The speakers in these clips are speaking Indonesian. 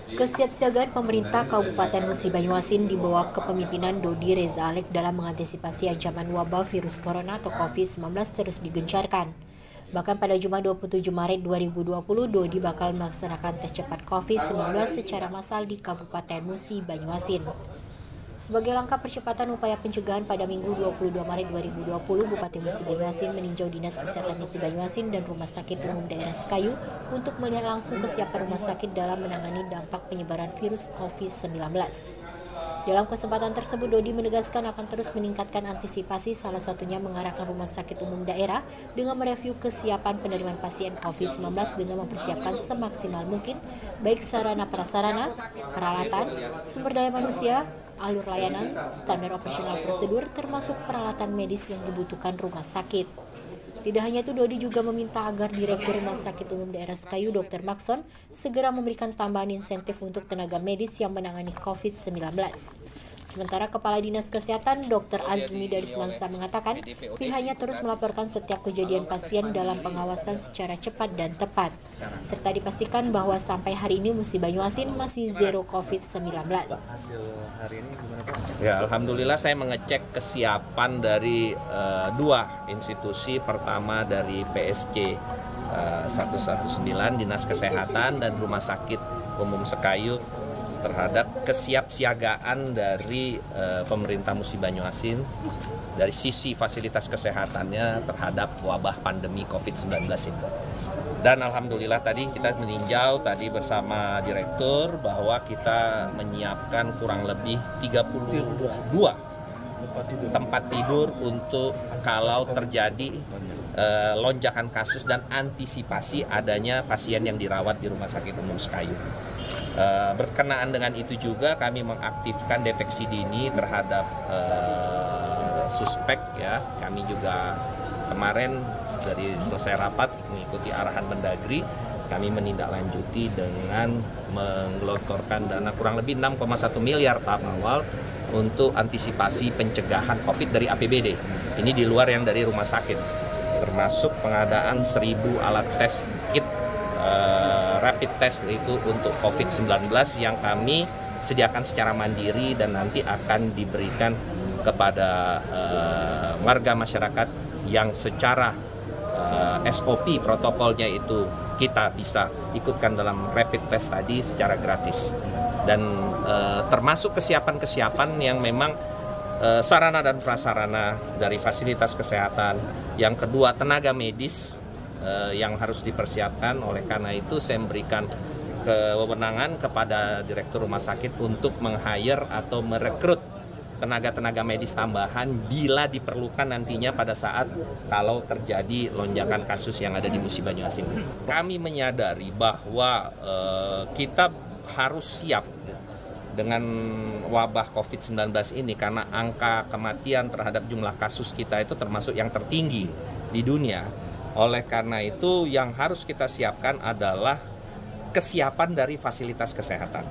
Kesiapsiagaan pemerintah Kabupaten Musi Banyuasin di bawah kepemimpinan Dodi Reza Alex dalam mengantisipasi ancaman wabah virus corona atau COVID-19 terus digencarkan. Bahkan pada Jumat 27 Maret 2020, Dodi bakal melaksanakan tes cepat COVID-19 secara massal di Kabupaten Musi Banyuasin. Sebagai langkah percepatan upaya pencegahan pada Minggu 22 Maret 2020, Bupati Musi Banyuasin meninjau Dinas Kesehatan Musi Banyuasin dan Rumah Sakit Umum Daerah Sekayu untuk melihat langsung kesiapan rumah sakit dalam menangani dampak penyebaran virus COVID-19. Dalam kesempatan tersebut, Dodi menegaskan akan terus meningkatkan antisipasi, salah satunya mengarahkan rumah sakit umum daerah dengan mereview kesiapan penerimaan pasien COVID-19 dengan mempersiapkan semaksimal mungkin baik sarana prasarana, peralatan, sumber daya manusia, alur layanan, standar operasional prosedur, termasuk peralatan medis yang dibutuhkan rumah sakit. Tidak hanya itu, Dodi juga meminta agar Direktur Rumah Sakit Umum Daerah Sekayu, Dr. Maxson, segera memberikan tambahan insentif untuk tenaga medis yang menangani COVID-19. Sementara Kepala Dinas Kesehatan Dr. Azmi Darismansa mengatakan pihaknya terus melaporkan setiap kejadian pasien dalam pengawasan secara cepat dan tepat, serta dipastikan bahwa sampai hari ini Musi Banyuasin masih zero COVID-19. Hasil hari ini gimana Pak? Ya, alhamdulillah saya mengecek kesiapan dari dua institusi. Pertama dari PSG 119 Dinas Kesehatan dan Rumah Sakit Umum Sekayu terhadap kesiapsiagaan dari pemerintah Musi Banyuasin dari sisi fasilitas kesehatannya terhadap wabah pandemi COVID-19 ini. Dan alhamdulillah tadi kita meninjau tadi bersama direktur bahwa kita menyiapkan kurang lebih 32 tempat tidur untuk kalau terjadi lonjakan kasus dan antisipasi adanya pasien yang dirawat di Rumah Sakit Umum Sekayu. Berkenaan dengan itu juga kami mengaktifkan deteksi dini terhadap suspek ya. Kami juga kemarin dari selesai rapat mengikuti arahan Mendagri, kami menindaklanjuti dengan menggelontorkan dana kurang lebih 6,1 miliar tahap awal untuk antisipasi pencegahan COVID dari APBD. Ini di luar yang dari rumah sakit, termasuk pengadaan 1.000 alat tes kit rapid test itu untuk COVID-19 yang kami sediakan secara mandiri dan nanti akan diberikan kepada warga masyarakat yang secara SOP protokolnya itu kita bisa ikutkan dalam rapid test tadi secara gratis. Dan termasuk kesiapan-kesiapan yang memang sarana dan prasarana dari fasilitas kesehatan. Yang kedua, tenaga medis yang harus dipersiapkan. Oleh karena itu saya memberikan kewenangan kepada Direktur Rumah Sakit untuk meng-hire atau merekrut tenaga-tenaga medis tambahan bila diperlukan nantinya pada saat kalau terjadi lonjakan kasus yang ada di Musi Banyuasin. Kami menyadari bahwa kita harus siap dengan wabah COVID-19 ini karena angka kematian terhadap jumlah kasus kita itu termasuk yang tertinggi di dunia. Oleh karena itu yang harus kita siapkan adalah kesiapan dari fasilitas kesehatan.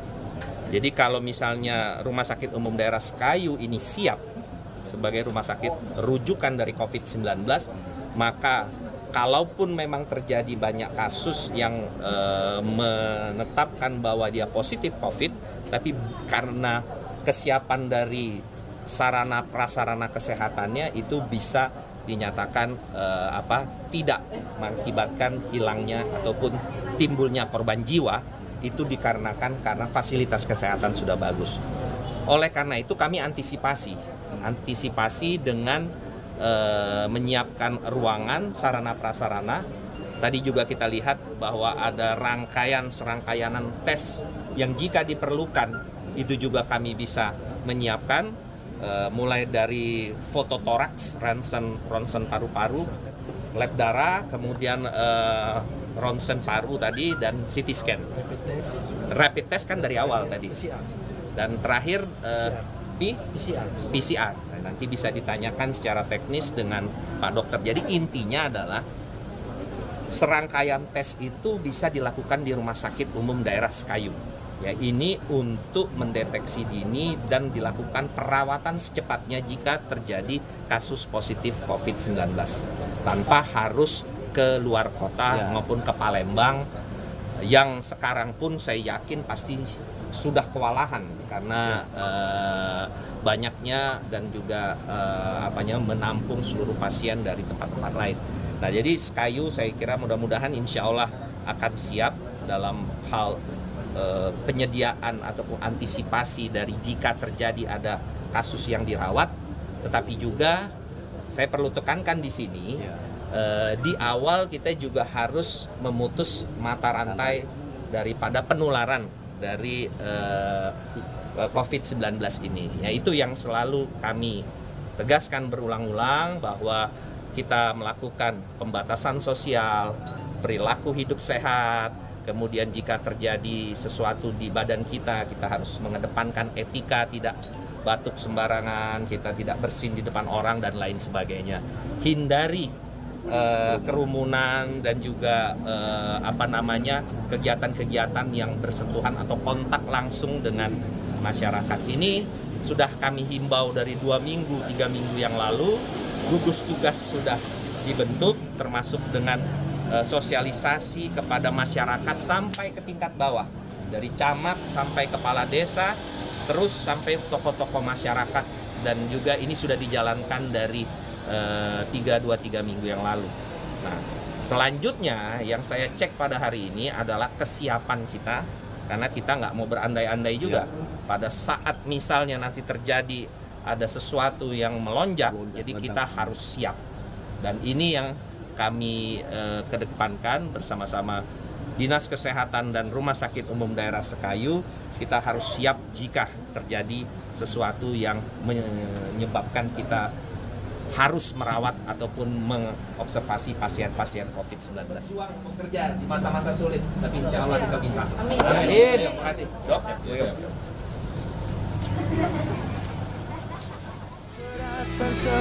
Jadi kalau misalnya Rumah Sakit Umum Daerah Sekayu ini siap sebagai rumah sakit rujukan dari COVID-19, maka kalaupun memang terjadi banyak kasus yang menetapkan bahwa dia positif COVID, tapi karena kesiapan dari sarana prasarana kesehatannya itu bisa dinyatakan tidak mengakibatkan hilangnya ataupun timbulnya korban jiwa, itu dikarenakan karena fasilitas kesehatan sudah bagus. Oleh karena itu kami antisipasi dengan menyiapkan ruangan, sarana prasarana. Tadi juga kita lihat bahwa ada serangkaian tes yang jika diperlukan itu juga kami bisa menyiapkan. Mulai dari fototoraks, ronsen paru-paru, lab darah, kemudian ronsen paru tadi dan CT scan. Rapid test kan dari awal tadi. Dan terakhir PCR. Nanti bisa ditanyakan secara teknis dengan Pak Dokter. Jadi intinya adalah serangkaian tes itu bisa dilakukan di Rumah Sakit Umum Daerah Sekayu. Ya, ini untuk mendeteksi dini dan dilakukan perawatan secepatnya jika terjadi kasus positif COVID-19 tanpa harus ke luar kota maupun ke Palembang yang sekarang pun saya yakin pasti sudah kewalahan karena banyaknya dan juga menampung seluruh pasien dari tempat-tempat lain. Nah, jadi Sekayu saya kira mudah-mudahan insya Allah akan siap dalam hal penyediaan ataupun antisipasi dari jika terjadi ada kasus yang dirawat. Tetapi juga saya perlu tekankan di sini, di awal kita juga harus memutus mata rantai daripada penularan dari COVID-19 ini. Yaitu yang selalu kami tegaskan berulang-ulang bahwa kita melakukan pembatasan sosial, perilaku hidup sehat, kemudian jika terjadi sesuatu di badan kita, kita harus mengedepankan etika, tidak batuk sembarangan, kita tidak bersin di depan orang dan lain sebagainya. Hindari kerumunan dan juga kegiatan-kegiatan yang bersentuhan atau kontak langsung dengan masyarakat. Ini sudah kami himbau dari 2 minggu, 3 minggu yang lalu. Gugus tugas sudah dibentuk termasuk dengan sosialisasi kepada masyarakat sampai ke tingkat bawah, dari camat sampai kepala desa, terus sampai tokoh-tokoh masyarakat, dan juga ini sudah dijalankan dari 3 minggu yang lalu. Nah, selanjutnya yang saya cek pada hari ini adalah kesiapan kita, karena kita nggak mau berandai-andai juga. Pada saat misalnya nanti terjadi ada sesuatu yang melonjak, jadi kita harus siap. Dan ini yang kami kedepankan bersama-sama Dinas Kesehatan dan Rumah Sakit Umum Daerah Sekayu. Kita harus siap jika terjadi sesuatu yang menyebabkan kita harus merawat ataupun mengobservasi pasien-pasien COVID-19. Berjuang bekerja di masa-masa sulit, tapi insya Allah kita bisa. Amin. Terima kasih, Dok. So